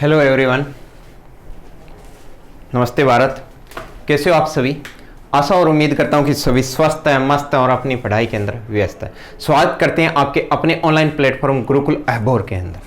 Hello everyone, नमस्ते भारत। कैसे हो आप सभी? आशा और उम्मीद करता हूं कि सभी स्वस्थ हैं, मस्त हैं और अपनी पढ़ाई के अंदर व्यस्त हैं। स्वागत करते हैं आपके अपने ऑनलाइन प्लेटफॉर्म गुरुकुल अहबोर के अंदर।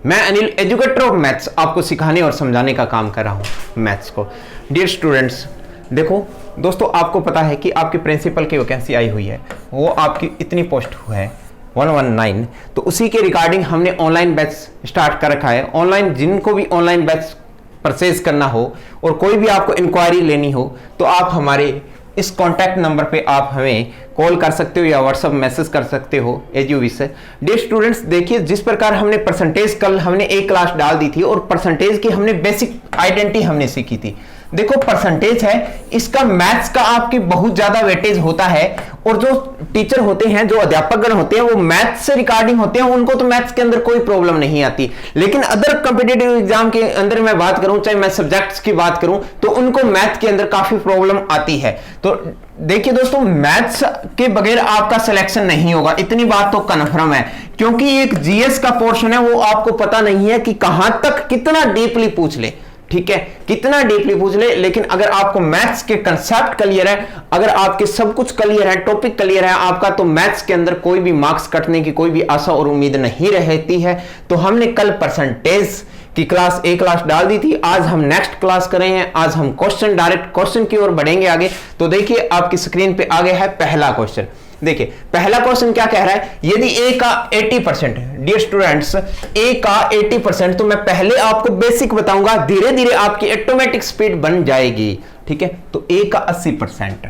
मैं अनिल, एजुकेटर ऑफ मैथ्स, आपको सिखाने और समझाने का काम कर रहा हूं मैथ्स को। डियर स्टूडेंट्स, देखो दोस्तों, आपको पता है कि आपकी प्रिंसिपल की वैकेंसी आई हुई है, वो आपकी इतनी पोस्ट है 119, तो उसी के रिगार्डिंग हमने ऑनलाइन बैच स्टार्ट कर रखा है। ऑनलाइन जिनको भी ऑनलाइन बैच परचेज करना हो और कोई भी आपको इंक्वायरी लेनी हो तो आप हमारे इस कॉन्टैक्ट नंबर पे आप हमें कॉल कर सकते हो या व्हाट्सअप मैसेज कर सकते हो as you wish. Dear students, देखिए जिस प्रकार हमने परसेंटेज कल हमने एक क्लास डाल दी थी और परसेंटेज की हमने बेसिक आइडेंटिटी हमने सीखी थी। देखो परसेंटेज है, इसका मैथ्स का आपकी बहुत ज्यादा वेटेज होता है और जो टीचर होते हैं, जो अध्यापकगण होते हैं, वो मैथ्स से रिगार्डिंग होते हैं, उनको तो मैथ्स के अंदर कोई प्रॉब्लम नहीं आती। लेकिन अदर कॉम्पिटिटिव एग्जाम के अंदर मैं बात करूं, चाहे मैं सब्जेक्ट्स की बात करूं, तो उनको मैथ के अंदर काफी प्रॉब्लम आती है। तो देखिए दोस्तों, मैथ्स के बगैर आपका सिलेक्शन नहीं होगा, इतनी बात तो कन्फर्म है, क्योंकि एक जीएस का पोर्शन है, वो आपको पता नहीं है कि कहां तक कितना डीपली पूछ ले। ठीक है, कितना डीपली पूछ ले, लेकिन अगर आपको मैथ्स के कंसेप्ट क्लियर है, अगर आपके सब कुछ क्लियर है, टॉपिक क्लियर है आपका, तो मैथ्स के अंदर कोई भी मार्क्स कटने की कोई भी आशा और उम्मीद नहीं रहती है। तो हमने कल परसेंटेज की क्लास एक क्लास डाल दी थी, आज हम नेक्स्ट क्लास कर रहे हैं। आज हम डायरेक्ट क्वेश्चन की ओर बढ़ेंगे आगे। तो देखिए आपकी स्क्रीन पे आगे है पहला क्वेश्चन। देखिए पहला क्वेश्चन क्या कह रहा है, यदि ए का 80%, डियर स्टूडेंट्स ए का 80%, तो मैं पहले आपको बेसिक बताऊंगा, धीरे धीरे आपकी ऑटोमेटिक स्पीड बन जाएगी। ठीक है, तो ए का 80%,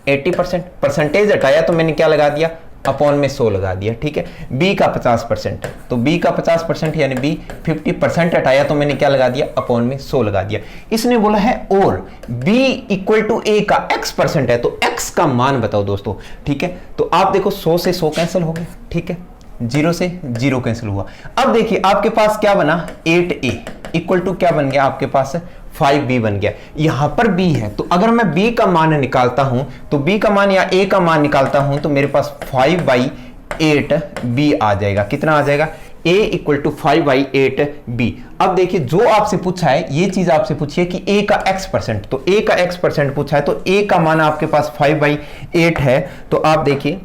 80% परसेंटेज हटाया तो मैंने क्या लगा दिया, अपॉन में 100 लगा दिया। ठीक है, बी का 50%, तो बी का 50% यानी बी 50% हटाया तो मैंने क्या लगा दिया, अपॉन में 100 लगा दिया। इसने बोला है और बी इक्वल टू ए का x% है, तो x का मान बताओ दोस्तों। ठीक है, तो आप देखो 100 से 100 कैंसिल हो गया। ठीक है, 0 से 0 कैंसिल हुआ। अब देखिए आपके पास क्या बना, 8a इक्वल टू क्या बन गया आपके पास, 5b बन गया। यहां पर b है, तो अगर मैं b का मान निकालता हूं, तो b का मान या a का मान निकालता हूं, तो मेरे पास 5/8b आ जाएगा। कितना आ जाएगा, a इक्वल टू 5/8b। अब देखिए जो आपसे पूछा है, ये चीज आपसे पूछी है कि a का x%, तो a का x% पूछा है, तो a का मान आपके पास 5/8 है। तो आप देखिए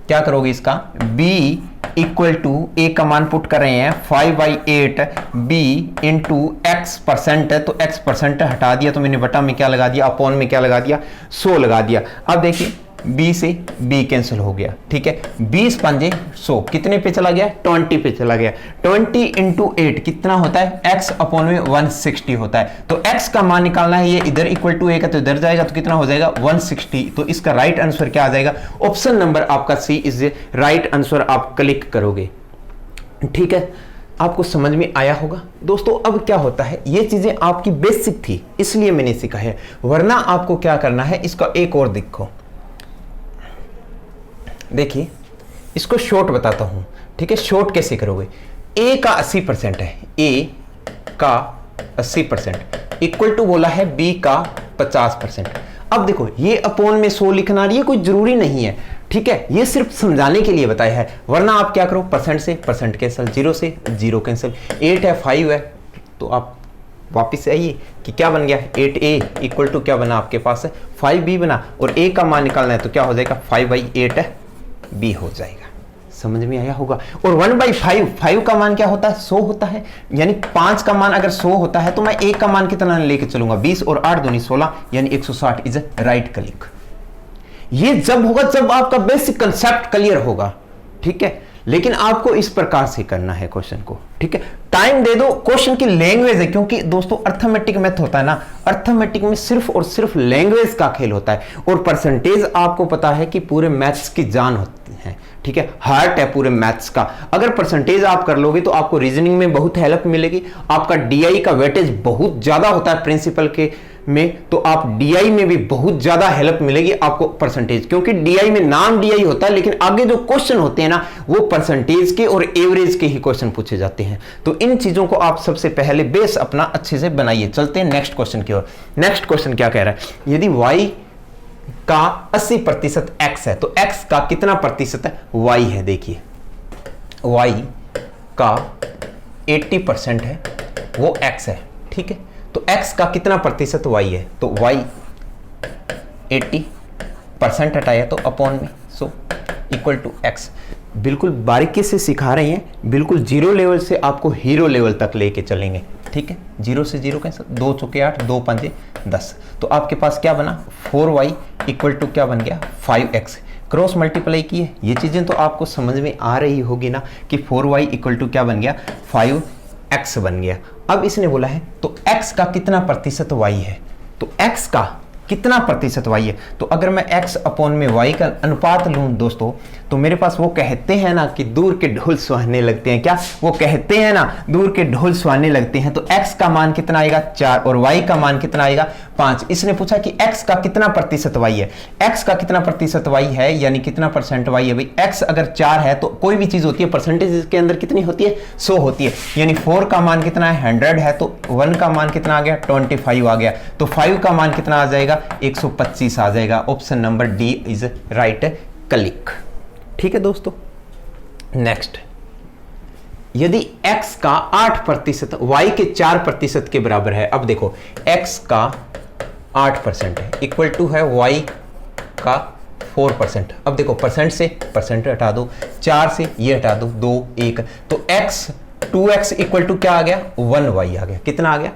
क्या करोगे, इसका b इक्वल टू ए का मान पुट कर रहे हैं 5/8b इंटू x% है, तो x% हटा दिया तो मैंने बटा में क्या लगा दिया, अपॉन में क्या लगा दिया, 100 लगा दिया। अब देखिए b से b कैंसिल हो गया। ठीक है, 20 पंजे 100 कितने पे चला गया, 20 पे चला गया। 20 इंटू 8 कितना होता है, x अपॉन में 160 होता है। तो x का मान निकालना है, ये इधर इक्वल टू a का तो इधर जाएगा, तो कितना हो जाएगा 160। तो इसका राइट आंसर क्या आ जाएगा, ऑप्शन नंबर आपका सी इज राइट आंसर। आप क्लिक करोगे। ठीक है, आपको समझ में आया होगा दोस्तों। अब क्या होता है, ये चीजें आपकी बेसिक थी इसलिए मैंने सीखा है, वरना आपको क्या करना है, इसका एक और देखो। देखिए इसको शॉर्ट बताता हूं। ठीक है, शॉर्ट कैसे करोगे, a का 80% है, a का 80% इक्वल टू बोला है b का 50%। अब देखो ये अपॉन में 100 लिखना, ये कोई जरूरी नहीं है। ठीक है, ये सिर्फ समझाने के लिए बताया है, वरना आप क्या करो, परसेंट से परसेंट कैंसिल, 0 से 0 कैंसिल। 8 है 5 है, तो आप वापिस से आइए कि क्या बन गया, 8a इक्वल टू क्या बना आपके पास है 5b बना, और a का मान निकालना है तो क्या हो जाएगा 5/8b हो जाएगा। समझ में आया होगा। और 1/5, 5 का मान क्या होता है, 100 होता है, यानी 5 का मान अगर 100 होता है तो मैं a का मान कितना लेके चलूंगा, 20 और 8 दूनी 16 यानी 160 इज राइट क्लिक। ये जब होगा जब आपका बेसिक कंसेप्ट क्लियर होगा। ठीक है, लेकिन आपको इस प्रकार से करना है क्वेश्चन को। ठीक है, टाइम दे दो, क्वेश्चन की लैंग्वेज है, क्योंकि दोस्तों अर्थमेटिक मैथ होता है ना, अर्थमेटिक में सिर्फ और सिर्फ लैंग्वेज का खेल होता है। और परसेंटेज आपको पता है कि पूरे मैथ्स की जान होती है। ठीक है, हार्ट है पूरे मैथ्स का। अगर परसेंटेज आप कर लोगे तो आपको रीजनिंग में बहुत हेल्प मिलेगी। आपका डीआई का वेटेज बहुत ज्यादा होता है प्रिंसिपल के में, तो आप डीआई में भी बहुत ज्यादा हेल्प मिलेगी आपको परसेंटेज, क्योंकि डीआई में नाम डीआई होता है, लेकिन आगे जो क्वेश्चन होते हैं ना, वो परसेंटेज के और एवरेज के ही क्वेश्चन पूछे जाते हैं। तो इन चीजों को आप सबसे पहले बेस अपना अच्छे से बनाइए। चलते हैं नेक्स्ट क्वेश्चन की ओर। नेक्स्ट क्वेश्चन क्या कह रहा है, यदि y का 80% x है, तो x का कितना प्रतिशत है, y है। देखिए y का 80% है, वो x है। ठीक है। तो x का कितना प्रतिशत y है, तो y 80% हटाया तो अपॉन में, सो इक्वल टू x। बिल्कुल बारीकी से सिखा रहे हैं, बिल्कुल जीरो लेवल से आपको हीरो लेवल तक लेके चलेंगे, ठीक है। जीरो से जीरो कैसे, 2 चौके 8, 2 पंजे 10। तो आपके पास क्या बना, 4y इक्वल टू क्या बन गया, 5x। क्रॉस मल्टीप्लाई किए, ये चीज़ें तो आपको समझ में आ रही होगी ना कि 4y इक्वल टू क्या बन गया, 5x बन गया। अब इसने बोला है तो x का कितना प्रतिशत y है, तो x का कितना प्रतिशत y है, तो अगर मैं x अपॉन में y का अनुपात लूं दोस्तों, तो मेरे पास वो कहते हैं ना कि दूर के ढोल सुहाने लगते हैं, क्या वो कहते हैं ना, दूर के ढोल सुहाने लगते हैं। तो x का मान कितना आएगा, 4, और y का मान कितना आएगा, 5। इसने पूछा कि x का कितना प्रतिशत y है, x का कितना प्रतिशत y है, यानी कितना परसेंट y है। भाई x अगर 4 है तो कोई भी चीज होती है परसेंटेज के अंदर कितनी होती है, 100 होती है। यानी 4 का मान कितना है, 100 है, तो 1 का मान कितना आ गया, 25 आ गया। तो 5 का मान कितना आ जाएगा, 125 आ जाएगा। Option number D is right click, ठीक है दोस्तों। नेक्स्ट, यदि x का 8% y के 4% के बराबर है, अब देखो x का 8% है इक्वल टू है y का 4%। अब देखो परसेंट से परसेंट हटा दो, 4 से ये हटा दो, 2 1, तो x 2x इक्वल टू क्या आ गया, 1y आ गया। कितना आ गया,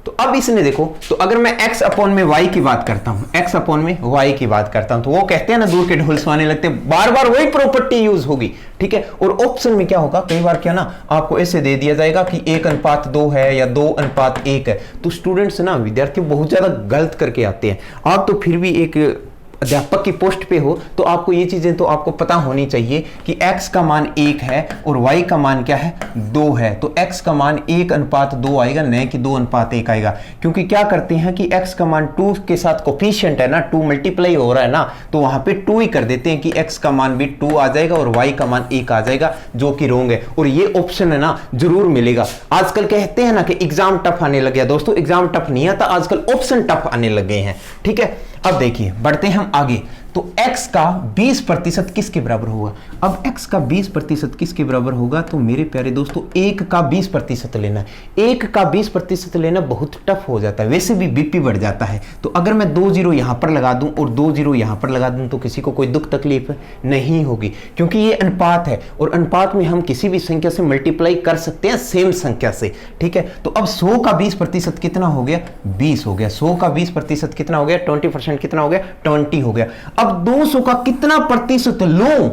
तो अब इसने देखो, तो अगर मैं x अपॉन में y की बात करता हूं, x अपॉन में y की बात करता हूं, तो वो कहते हैं ना दूर के ढोल सुहाने लगते हैं, बार बार वही प्रॉपर्टी यूज होगी, ठीक है। और ऑप्शन में क्या होगा, कई बार क्या ना आपको ऐसे दे दिया जाएगा कि 1:2 है या 2:1 है, तो स्टूडेंट्स ना, विद्यार्थी बहुत ज्यादा गलत करके आते हैं। आप तो फिर भी एक अध्यापक की पोस्ट पे हो, तो आपको ये चीजें तो आपको पता होनी चाहिए कि x का मान 1 है और y का मान क्या है, 2 है। तो x का मान 1:2 आएगा, नहीं कि 2:1 आएगा, क्योंकि क्या करते हैं कि x का मान 2 के साथ कोफिशिएंट है ना, 2 मल्टीप्लाई हो रहा है ना, तो वहां पे 2 ही कर देते हैं कि x का मान भी 2 आ जाएगा और y का मान 1 आ जाएगा, जो कि रॉन्ग है। और ये ऑप्शन है ना जरूर मिलेगा। आजकल कहते हैं ना कि एग्जाम टफ आने लग गया, दोस्तों एग्जाम टफ नहीं आता, आजकल ऑप्शन टफ आने लग गए हैं, ठीक है। अब देखिए बढ़ते हैं हम आगे, तो x का 20% किसके बराबर होगा। अब x का 20% किसके बराबर होगा, तो मेरे प्यारे दोस्तों 1 का 20% लेना है। 1 का 20% लेना बहुत टफ हो जाता है, वैसे भी बीपी बढ़ जाता है। तो अगर मैं 2 0 यहां पर लगा दूं और 2 0 यहां पर लगा दूं, तो किसी को कोई दुख तकलीफ नहीं होगी, क्योंकि ये अनुपात है और अनुपात में हम किसी भी संख्या से मल्टीप्लाई कर सकते हैं सेम संख्या से, ठीक है। तो अब 100 का 20% कितना हो गया, 20 हो गया। 100 का 20% कितना हो गया, 20% कितना हो गया, 20 हो गया। अब 200 का कितना प्रतिशत लूं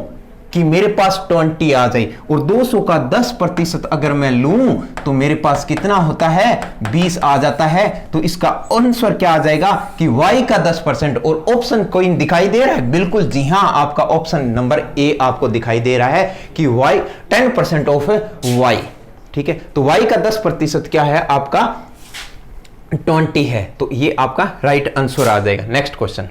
कि मेरे पास 20 आ जाए, और 200 का 10% अगर मैं लूं तो मेरे पास कितना होता है, 20 आ जाता है। तो इसका आंसर क्या आ जाएगा कि y का 10%। और ऑप्शन कोई दिखाई दे रहा है, बिल्कुल जी हां, आपका ऑप्शन नंबर ए आपको दिखाई दे रहा है कि y 10% ऑफ y, ठीक है। तो y का 10% क्या है, आपका 20 है। तो ये आपका राइट आंसर आ जाएगा। नेक्स्ट क्वेश्चन,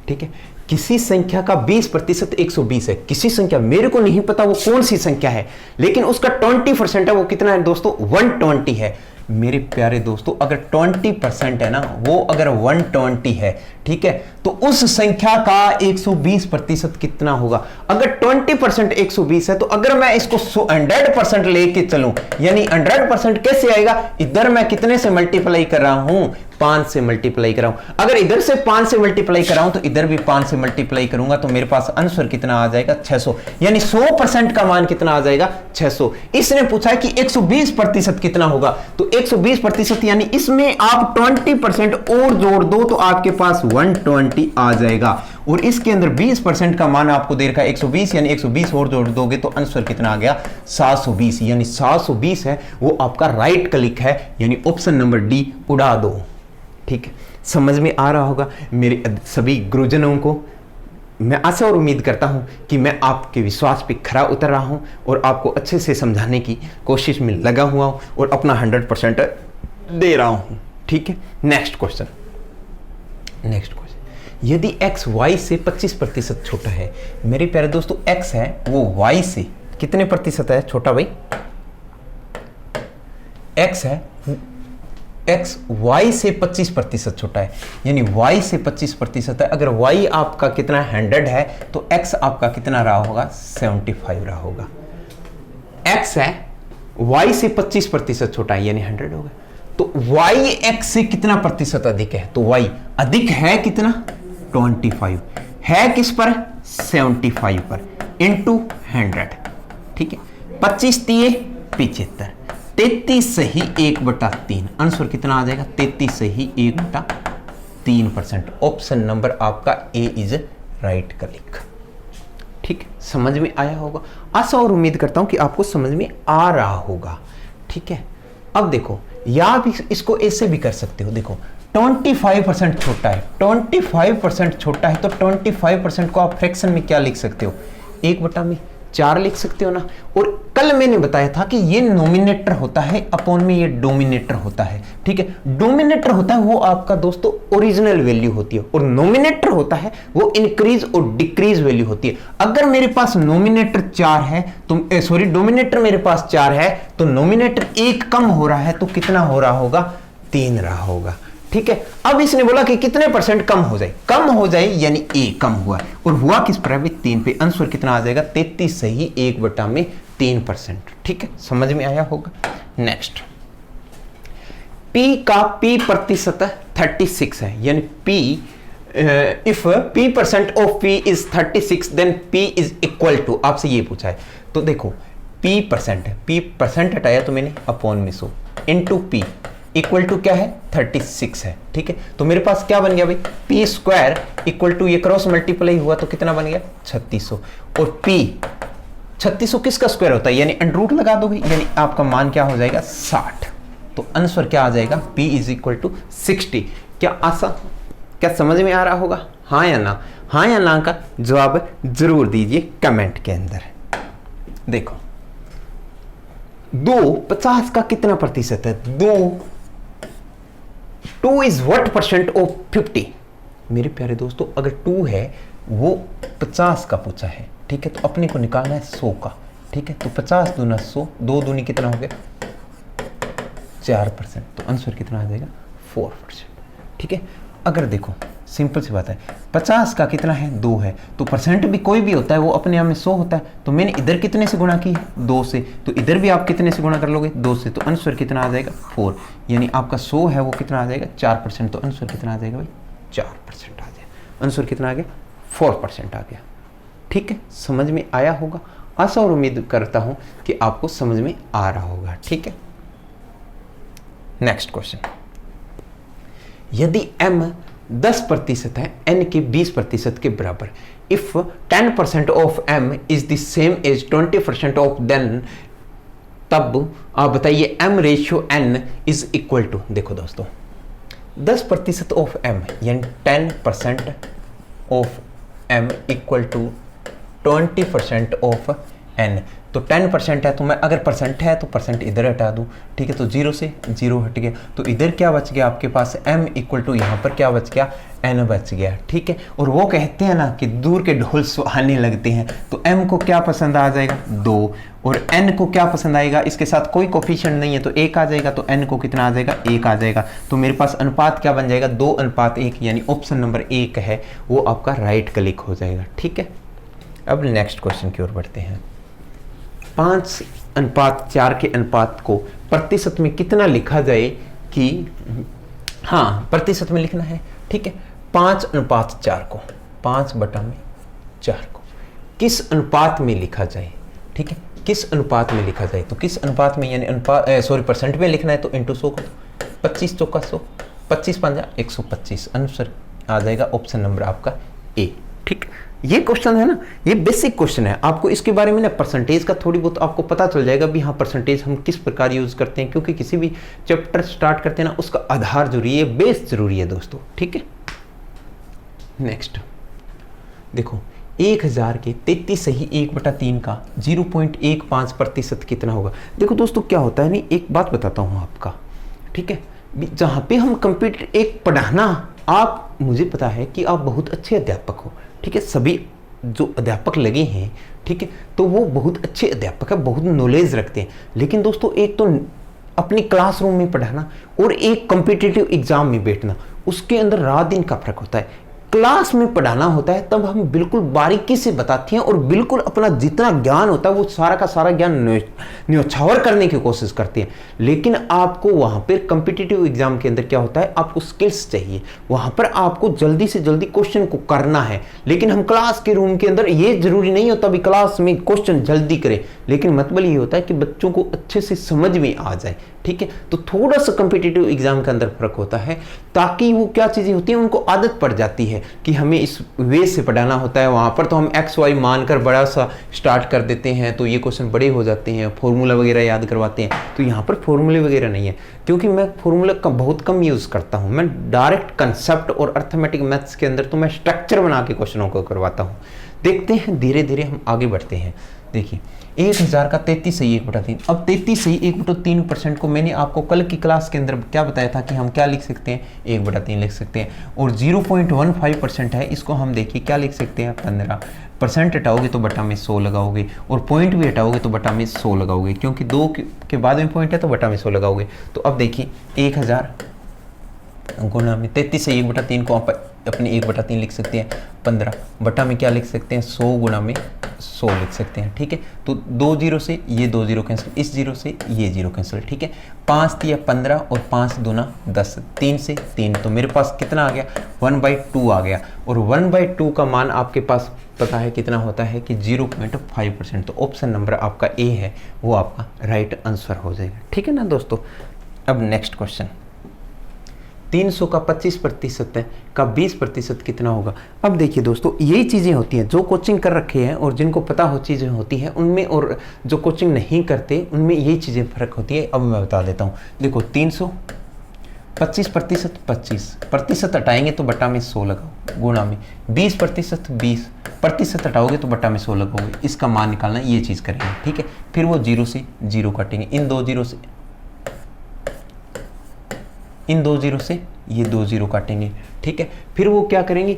ठीक है। किसी संख्या का 20% 120 है। किसी संख्या, मेरे को नहीं पता वो कौन सी संख्या है, लेकिन उसका 20% है, वो कितना है दोस्तों, 120 है। मेरे प्यारे दोस्तों अगर 20% है ना, वो अगर 120 है, ठीक है, तो उस संख्या का 120% कितना होगा। अगर 20% 120 है, तो अगर मैं इसको 100% लेके चलूं, यानी 100% कैसे आएगा, इधर मैं कितने से मल्टीप्लाई कर रहा हूं, 5 से मल्टीप्लाई कर रहा हूं। अगर इधर से 5 से मल्टीप्लाई कर रहा हूं तो इधर भी 5 से मल्टीप्लाई करूंगा, तो मेरे पास आंसर कितना आ जाएगा, 600। यानी 100% का मान कितना आ जाएगा, 600। इसने पूछा है कि 120% कितना होगा, तो 120% यानी इसमें आप 20% और जोड़ दो तो आपके पास 120 आ जाएगा। और इसके अंदर 20% का मान आपको दे रखा है 120, यानी 120 और जोड़ दोगे तो आंसर कितना आ गया, 720। यानी 720 है, वो आपका राइट क्लिक है, यानी ऑप्शन नंबर डी उड़ा दो, ठीक है। समझ में आ रहा होगा मेरे सभी गुरुजनों को। मैं आशा और उम्मीद करता हूं कि मैं आपके विश्वास पे खरा उतर रहा हूं और आपको अच्छे से समझाने की कोशिश में लगा हुआ हूं और अपना 100% दे रहा हूं, ठीक है। नेक्स्ट क्वेश्चन, यदि x y से 25% छोटा है, मेरे प्यारे दोस्तों x है वो y से कितने प्रतिशत है छोटा, भाई x है, x y से 25% छोटा है, यानी y से 25% है। अगर y आपका कितना 100 है तो x आपका कितना रहा होगा, 75 रहा होगा। x है y से 25% छोटा है, यानी 100 होगा। तो तो y x से कितना प्रतिशत अधिक है, तो y अधिक है कितना 25, है किस पर 75 पर, इंटू 100, ठीक है। 25 तिये 75, 33 से ही 1/3, आंसर कितना आ जाएगा 33 से ही 1/3%। ऑप्शन नंबर आपका ए इज राइट क्लिक। ठीक, समझ में आया होगा, आशा और उम्मीद करता हूं कि आपको समझ में आ रहा होगा। ठीक है, अब देखो या आप इसको ऐसे भी कर सकते हो, देखो 25% छोटा है, 25% छोटा है तो 25% को आप फ्रैक्शन में क्या लिख सकते हो, 1/4 लिख सकते हो ना। और कल मैंने बताया था कि ये नोमिनेटर होता है, अपॉन में ये डोमिनेटर होता है। ठीक है, डोमिनेटर होता है वो आपका दोस्तों ओरिजिनल वैल्यू होती है, और नोमिनेटर होता है वो इंक्रीज और डिक्रीज वैल्यू होती है। अगर मेरे पास नोमिनेटर 4 है तो सॉरी डोमिनेटर मेरे पास 4 है तो नोमिनेटर 1 कम हो रहा है तो कितना हो रहा होगा, 3 रहा होगा। ठीक है, अब इसने बोला कि कितने परसेंट कम हो जाए यानी ए कम हुआ, और हुआ किस पर है 3 पे, आंसर कितना आ जाएगा 33 से ही 1/3%। ठीक है, समझ में आया होगा। नेक्स्ट, पी का पी प्रतिशत 36 है, यानी P if p% of p is 36 then p is equal to, आपसे ये पूछा है तो देखो p% है, p% हटाया तो मैंने अपॉन में 100 इंटू p इक्वल टू क्या है 36 है। ठीक है, तो मेरे पास क्या बन गया भाई, पी स्क्वायर इक्वल टू ये क्रॉस मल्टीप्लाई हुआ तो कितना बन गया 3600, और पी 3600 किसका स्क्वायर होता है, यानी अंडर रूट लगा दोगे, यानी आपका मान क्या हो जाएगा 60, तो आंसर क्या आ जाएगा p इज इक्वल टू 60। क्या समझ में आ रहा होगा, हाँ या ना, हाँ या ना का जवाब जरूर दीजिए कमेंट के अंदर। देखो 50 का कितना प्रतिशत है, 2 इज व्हाट परसेंट ऑफ 50। मेरे प्यारे दोस्तों अगर 2 है वो 50 का पूछा है, ठीक है, तो अपने को निकालना है 100 का। ठीक है, तो 50 दूना 100, 2 दूनी कितना हो गया 4%, तो आंसर कितना आ जाएगा 4%। ठीक है, अगर देखो सिंपल सी बात है, 50 का कितना है 2 है, तो परसेंट भी कोई भी होता है वो अपने आप में 100 होता है, तो मैंने इधर कितने से गुणा की है 2 से, तो इधर भी आप कितने से गुणा कर लोगे 2 से, तो आंसर कितना आ जाएगा 4, यानी आपका 100 है वो कितना आ जाएगा 4%, तो आंसर कितना आ जाएगा भाई 4% आ जाएगा, आंसर कितना आ गया 4% आ गया। ठीक है, समझ में आया होगा, आशा और उम्मीद करता हूं कि आपको समझ में आ रहा होगा। ठीक है, नेक्स्ट क्वेश्चन, यदि m 10% है n के 20% के बराबर, if 10% of m is the same as 20% of then, तब आप बताइए m ratio n is equal to, देखो दोस्तों 10% ऑफ m यानी 10% of m equal to 20% of n, तो 10% है तो मैं अगर परसेंट है तो परसेंट इधर हटा दूं। ठीक है, तो 0 से 0 हट गया, तो इधर क्या बच गया आपके पास m इक्वल टू, यहाँ पर क्या बच गया n बच गया। ठीक है, और वो कहते हैं ना कि दूर के ढोल सुहाने लगते हैं, तो m को क्या पसंद आ जाएगा 2, और n को क्या पसंद आएगा, इसके साथ कोई कोफिशिएंट नहीं है तो 1 आ जाएगा, तो n को कितना आ जाएगा 1 आ जाएगा, तो मेरे पास अनुपात क्या बन जाएगा 2:1, यानी ऑप्शन नंबर 1 है वो आपका राइट क्लिक हो जाएगा। ठीक है, अब नेक्स्ट क्वेश्चन की ओर बढ़ते हैं। 5:4 के अनुपात को प्रतिशत में कितना लिखा जाए कि, हाँ प्रतिशत में लिखना है। ठीक है, 5:4 को 5/4 को किस अनुपात में लिखा जाए, ठीक है, किस अनुपात में लिखा जाए, तो किस अनुपात में, यानी अनुपात परसेंट में लिखना है तो इंटू 100 को, 25 चौका 100, 25×5 125, आंसर आ जाएगा ऑप्शन नंबर आपका ए। ठीक, ये क्वेश्चन है ना, ये बेसिक क्वेश्चन है, आपको इसके बारे में ना परसेंटेज का थोड़ी बहुत आपको पता चल जाएगा भी, हाँ परसेंटेज हम किस प्रकार यूज करते हैं, क्योंकि किसी भी चैप्टर स्टार्ट करते हैं ना उसका आधार जरूरी है, बेस जरूरी है दोस्तों। ठीक है, नेक्स्ट देखो 1000 के 33 से ही 1/3 का 0.15% कितना होगा। देखो दोस्तों क्या होता है नहीं, एक बात बताता हूँ आपका, ठीक है, जहाँ पे हम कंप्यूटर एक पढ़ाना, आप मुझे पता है कि आप बहुत अच्छे अध्यापक हो, ठीक है, सभी जो अध्यापक लगे हैं, ठीक है, तो वो बहुत अच्छे अध्यापक है, बहुत नॉलेज रखते हैं, लेकिन दोस्तों एक तो अपनी क्लासरूम में पढ़ाना और एक कॉम्पिटिटिव एग्जाम में बैठना, उसके अंदर रात दिन का फर्क होता है। क्लास में पढ़ाना होता है तब हम बिल्कुल बारीकी से बताते हैं और बिल्कुल अपना जितना ज्ञान होता है वो सारा का सारा ज्ञान न्योछावर करने की कोशिश करते हैं। लेकिन आपको वहां पर कॉम्पिटिटिव एग्जाम के अंदर क्या होता है, आपको स्किल्स चाहिए, वहां पर आपको जल्दी से जल्दी क्वेश्चन को करना है। लेकिन हम क्लास के रूम के अंदर, ये जरूरी नहीं होता भी क्लास में क्वेश्चन जल्दी करें, लेकिन मतलब ये होता है कि बच्चों को अच्छे से समझ में आ जाए। ठीक है, तो थोड़ा सा कॉम्पिटिटिव एग्जाम के अंदर फर्क होता है, ताकि वो क्या चीजें होती हैं उनको आदत पड़ जाती है कि हमें इस वे से पढ़ाना होता है। वहां पर तो हम एक्स वाई मानकर बड़ा सा स्टार्ट कर देते हैं, तो ये क्वेश्चन बड़े हो जाते हैं, फॉर्मूला वगैरह याद करवाते हैं। तो यहाँ पर फॉर्मूले वगैरह नहीं है, क्योंकि मैं फॉर्मूला का बहुत कम यूज करता हूँ। मैं डायरेक्ट कंसेप्ट और अर्थमेटिक मैथ्स के अंदर तो मैं स्ट्रक्चर बना के क्वेश्चनों को करवाता हूँ। देखते हैं, धीरे धीरे हम आगे बढ़ते हैं। देखिए 1000 का 33 सही 1/3। अब 33 सही 1/3% को मैंने आपको कल की क्लास के अंदर क्या बताया था कि हम क्या लिख सकते हैं, 1/3 लिख सकते हैं। और 0.15% है, इसको हम देखिए क्या लिख सकते हैं, 15%। हटाओगे तो बटा में 100 लगाओगे, और पॉइंट भी हटाओगे तो बटा में 100 लगाओगे, क्योंकि 2 के बाद में पॉइंट है तो बटा में 100 लगाओगे। तो अब देखिए 1000 गुना में 33 से 1/3 को आप अपने 1/3 लिख सकते हैं, 15 बटा में क्या लिख सकते हैं, 100 गुना में 100 लिख सकते हैं। ठीक है, तो 2 0 से ये 2 0 कैंसिल, इस 0 से ये 0 कैंसिल। ठीक है, 5 दिया 15 और 5 दूना 10, 3 से 3, तो मेरे पास कितना आ गया, 1/2 आ गया। और 1/2 का मान आपके पास पता है कितना होता है कि 0.5%। तो ऑप्शन नंबर आपका ए है, वो आपका राइट आंसर हो जाएगा। ठीक है ना दोस्तों। अब नेक्स्ट क्वेश्चन, 300 का 25% है, का 20% कितना होगा। अब देखिए दोस्तों, यही चीज़ें होती हैं जो कोचिंग कर रखे हैं और जिनको पता हो चीज़ें होती हैं उनमें, और जो कोचिंग नहीं करते उनमें यही चीज़ें फ़र्क होती है। अब मैं बता देता हूँ। देखो 300 25%, 25% हटाएंगे तो बटा में 100 लगाओ, गुणा में 20%, 20% हटाओगे तो बटा में 100 लगाओगे। इसका मान निकालना, ये चीज़ करेंगे। ठीक है, फिर वो 0 से 0 काटेंगे, इन 2 0 से इन 2 0 से ये 2 0 काटेंगे। ठीक है, फिर वो क्या करेंगे,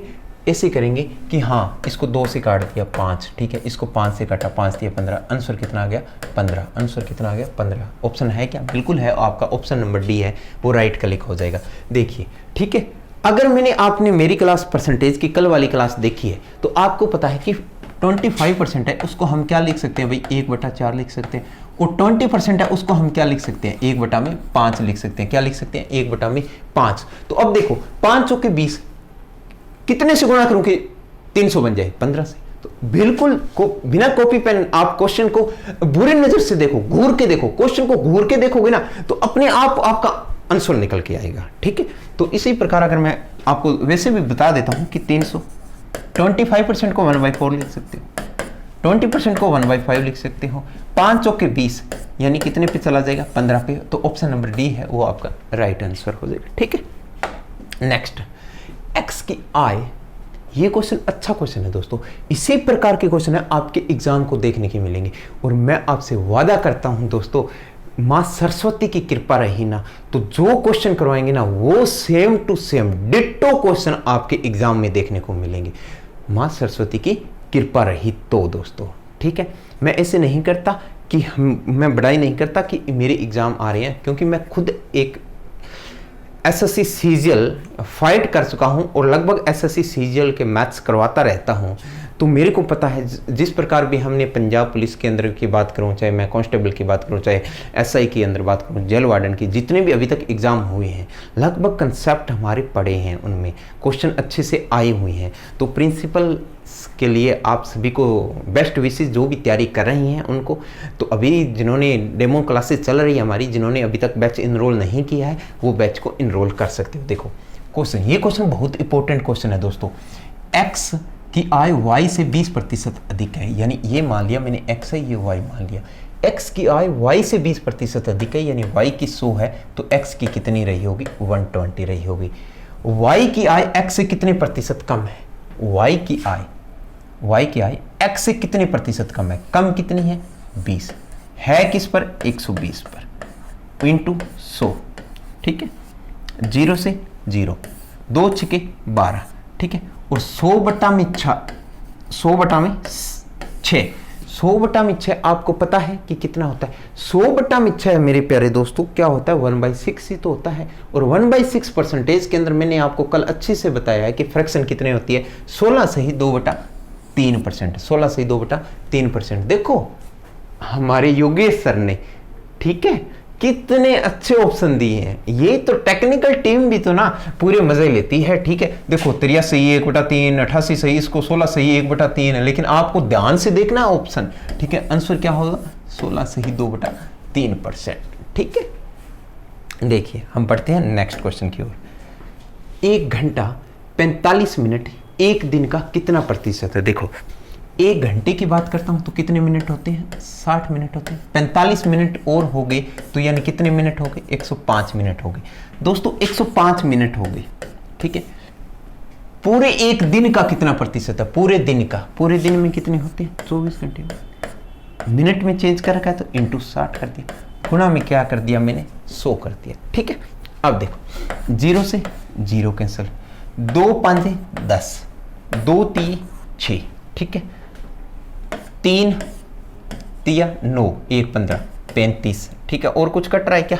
ऐसे करेंगे कि हाँ इसको 2 से काट दिया 5। ठीक है, इसको 5 से काटा, 5 दिया 15, आंसर कितना आ गया, 15। आंसर कितना आ गया, 15। ऑप्शन है क्या, बिल्कुल है, आपका ऑप्शन नंबर डी है, वो राइट क्लिक हो जाएगा। देखिए ठीक है, अगर आपने मेरी क्लास परसेंटेज की कल वाली क्लास देखी है तो आपको पता है कि 25% है, उसको हम क्या लिख सकते हैं भाई, 1/4 लिख सकते हैं। और 20% है, उसको हम क्या लिख सकते हैं, 1/5 लिख सकते हैं। क्या लिख सकते हैं, 1/5। तो अब देखो 5 चौके 20, कितने से गुणा करूं कि 300 बन जाए, 15 से। तो बिल्कुल बिना कॉपी पेन आप क्वेश्चन को बुरी नजर से देखो, घूर के देखो, क्वेश्चन को घूर के देखोगे ना तो अपने आप आपका आंसर निकल के आएगा। ठीक है, तो इसी प्रकार अगर मैं आपको वैसे भी बता देता हूं कि 300, 25% को 1/4 लिख सकते हो, 20% को 1/5 लिख सकते हो। 5 चौके 20 यानी कितने पे चला जाएगा, 15 पे। तो ऑप्शन नंबर डी है, वो आपका राइट आंसर हो जाएगा। ठीक है, नेक्स्ट, एक्स की आय। ये क्वेश्चन अच्छा क्वेश्चन है दोस्तों, इसी प्रकार के क्वेश्चन है आपके एग्जाम को देखने के मिलेंगे। और मैं आपसे वादा करता हूं दोस्तों, माँ सरस्वती की कृपा रही ना तो जो क्वेश्चन करवाएंगे ना वो same to same ditto question आपके एग्जाम में देखने को मिलेंगे, माँ सरस्वती की कृपा रही तो दोस्तों। ठीक है, मैं ऐसे नहीं करता कि मैं बड़ाई नहीं करता कि मेरे एग्जाम आ रहे हैं, क्योंकि मैं खुद एक एसएससी सीजीएल फाइट कर चुका हूं और लगभग एसएससी सीजीएल के मैथ्स करवाता रहता हूं। तो मेरे को पता है जिस प्रकार भी हमने पंजाब पुलिस के अंदर की बात करूं, चाहे मैं कांस्टेबल की बात करूं, चाहे एसआई के अंदर बात करूं, जेल वार्डन की, जितने भी अभी तक एग्जाम हुए हैं लगभग कंसेप्ट हमारे पढ़े हैं, उनमें क्वेश्चन अच्छे से आए हुए हैं। तो प्रिंसिपल के लिए आप सभी को बेस्ट विशेस, जो भी तैयारी कर रही हैं उनको। तो अभी जिन्होंने डेमो क्लासेस चल रही है हमारी, जिन्होंने अभी तक बैच इनरोल नहीं किया है वो बैच को इनरोल कर सकते हो। देखो क्वेश्चन, ये क्वेश्चन बहुत इंपॉर्टेंट क्वेश्चन है दोस्तों। एक्स की आय y से 20% अधिक है, यानी ये मान लिया मैंने x है, ये y मान लिया। x की आय y से 20% अधिक है, यानी y की 100 है तो x की कितनी रही होगी, 120 रही होगी। y की आय x से कितने प्रतिशत कम है, y की आय x से कितने प्रतिशत कम है, कम कितनी है, 20 है, किस पर, 120 पर, इंटू 100। ठीक है, 0 से 0, 2 छके 12। ठीक है, और 100 बटा में 6, 100 बटा में 6, 100/6 आपको पता है कि कितना होता है? 100/6 मेरे प्यारे दोस्तों क्या होता है? 1/6 ही तो होता है। और 1/6 परसेंटेज के अंदर मैंने आपको कल अच्छे से बताया है कि फ्रैक्शन कितने होती है? 16 से ही 2/3%। 16 से ही 2/3%। देखो हमारे योगेश सर ने, ठीक है, कितने अच्छे ऑप्शन दिए हैं। ये तो टेक्निकल टीम भी तो ना पूरे मजे लेती है, ठीक है। देखो 83 सही 1/3, 88 सही, इसको 16 सही 1/3 है, लेकिन आपको ध्यान से देखना है ऑप्शन, ठीक है। आंसर क्या होगा? 16 सही 2/3%, ठीक है। देखिए हम पढ़ते हैं नेक्स्ट क्वेश्चन की ओर। 1 घंटा 45 मिनट एक दिन का कितना प्रतिशत है? देखो 1 घंटे की बात करता हूं तो कितने मिनट होते हैं? 60 मिनट होते हैं। 45 मिनट और हो गए तो यानी कितने मिनट हो गए? 105 मिनट हो गए। दोस्तों 105 मिनट हो गए, ठीक है। पूरे एक दिन का कितना प्रतिशत है? पूरे दिन का, पूरे दिन में कितने होते हैं? 24 घंटे में। मिनट में चेंज कर रखा है तो इंटू 60 कर दिया, गुणा में क्या कर दिया मैंने? 100 कर दिया, ठीक है। अब देखो 0 से 0 कैंसिल, 2 5 10, 2 3 6, ठीक है। 3 3 9, 1 15, 35, ठीक है। और कुछ कट रहा है क्या?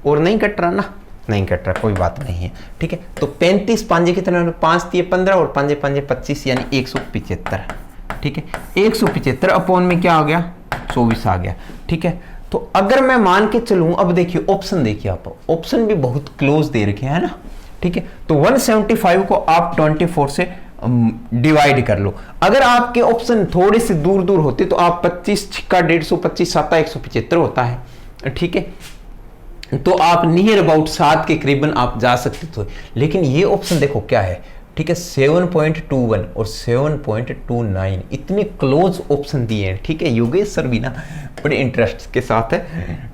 और नहीं कट रहा ना? नहीं कट रहा, कोई बात नहीं है, ठीक है। तो 35 5 कितना? 5 3 15 और 5 5 25 यानी 175, ठीक है। 175 अपॉन में क्या आ गया? 24 आ गया, ठीक है। तो अगर मैं मान के चलूं, अब देखिए ऑप्शन, देखिए आप ऑप्शन भी बहुत क्लोज दे रखे हैं ना, ठीक है। तो 175 को आप 24 से डिवाइड कर लो। अगर आपके ऑप्शन थोड़े से दूर दूर होते तो आप 25 का 150, 25 7 175 होता है, ठीक है। तो आप नियर अबाउट 7 के करीबन आप जा सकते थे, लेकिन ये ऑप्शन देखो क्या है, ठीक है। 7.21 और 7.29 इतने क्लोज ऑप्शन दिए हैं, ठीक है। योगेश सर भी ना बड़े इंटरेस्ट के साथ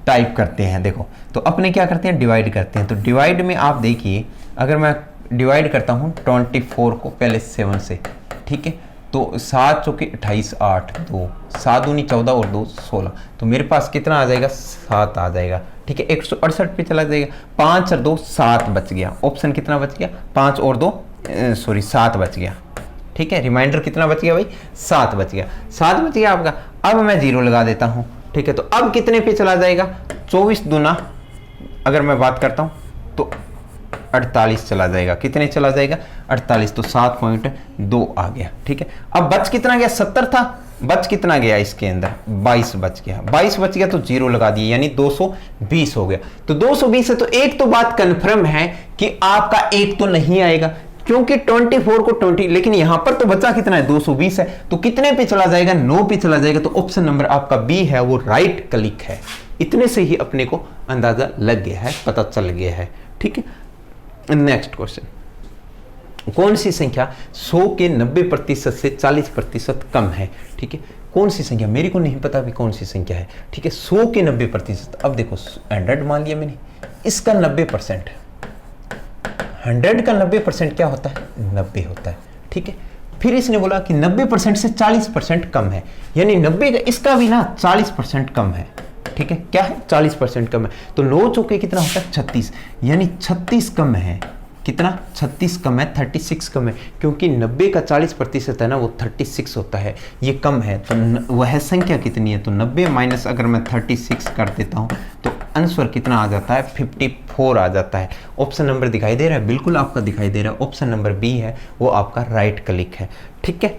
टाइप करते हैं। देखो तो अपने क्या करते हैं? डिवाइड करते हैं। तो डिवाइड में आप देखिए, अगर मैं डिवाइड करता हूँ 24 को पहले 7 से, ठीक है। तो 7 चौके 28, 8 2, 7 दूनी 14 और 2 16, तो मेरे पास कितना आ जाएगा? 7 आ जाएगा, ठीक है। 168 पे चला जाएगा। 5 और 2 7 बच गया। ऑप्शन कितना बच गया? 5 और 2 7 बच गया, ठीक है। रिमाइंडर कितना बच गया भाई? 7 बच गया। 7 बच गया आपका। अब मैं 0 लगा देता हूँ, ठीक है। तो अब कितने पे चला जाएगा? 24 दूना अगर मैं बात करता हूँ तो 48 चला जाएगा। कितने चला जाएगा? 48। तो 7.2 आ गया, ठीक है। अब बच कितना गया? 70 था, बच कितना गया इसके अंदर? 22 बच गया। 22 बच गया तो 0 लगा दिए, यानी 220 हो गया। तो 220 है तो एक तो बात कंफर्म है कि आपका एक तो नहीं आएगा, क्योंकि 24 को 20, लेकिन यहां पर तो बचा कितना है? 220 है। तो कितने पे चला जाएगा? 9 पे चला जाएगा। तो ऑप्शन नंबर आपका बी है, वो राइट क्लिक है। इतने से ही अपने को अंदाजा लग गया है, पता चल गया है, ठीक है। नेक्स्ट क्वेश्चन, कौन सी संख्या 100 के 90% से 40% कम है? ठीक है, कौन सी संख्या? मेरे को नहीं पता भी कौन सी संख्या है, ठीक है। 100 के 90%, अब देखो 100 मान लिया मैंने, इसका 90%, 100 का 90% क्या होता है? 90 होता है, ठीक है। फिर इसने बोला कि 90% से 40% कम है, यानी 90 का इसका भी ना 40% कम है, ठीक है। क्या है? 40% कम है। तो 9 चौके कितना होता है? 36, यानी 36 कम है। कितना? 36 कम है, 36 कम है, क्योंकि 90 का 40% है ना, वो 36 होता है, ये कम है। तो वह संख्या कितनी है? तो 90 माइनस अगर मैं 36 कर देता हूँ तो आंसर कितना आ जाता है? 54 आ जाता है। ऑप्शन नंबर दिखाई दे रहा है? बिल्कुल आपका दिखाई दे रहा है। ऑप्शन नंबर बी है, वो आपका राइट क्लिक है, ठीक है।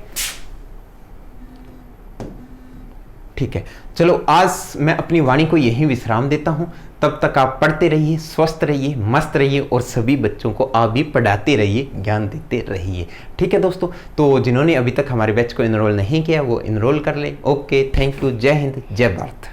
ठीक है, चलो आज मैं अपनी वाणी को यहीं विश्राम देता हूं। तब तक आप पढ़ते रहिए, स्वस्थ रहिए, मस्त रहिए और सभी बच्चों को आप भी पढ़ाते रहिए, ज्ञान देते रहिए, ठीक है दोस्तों। तो जिन्होंने अभी तक हमारे बैच को इनरोल नहीं किया वो इनरोल कर ले। ओके, थैंक यू, जय हिंद, जय भारत।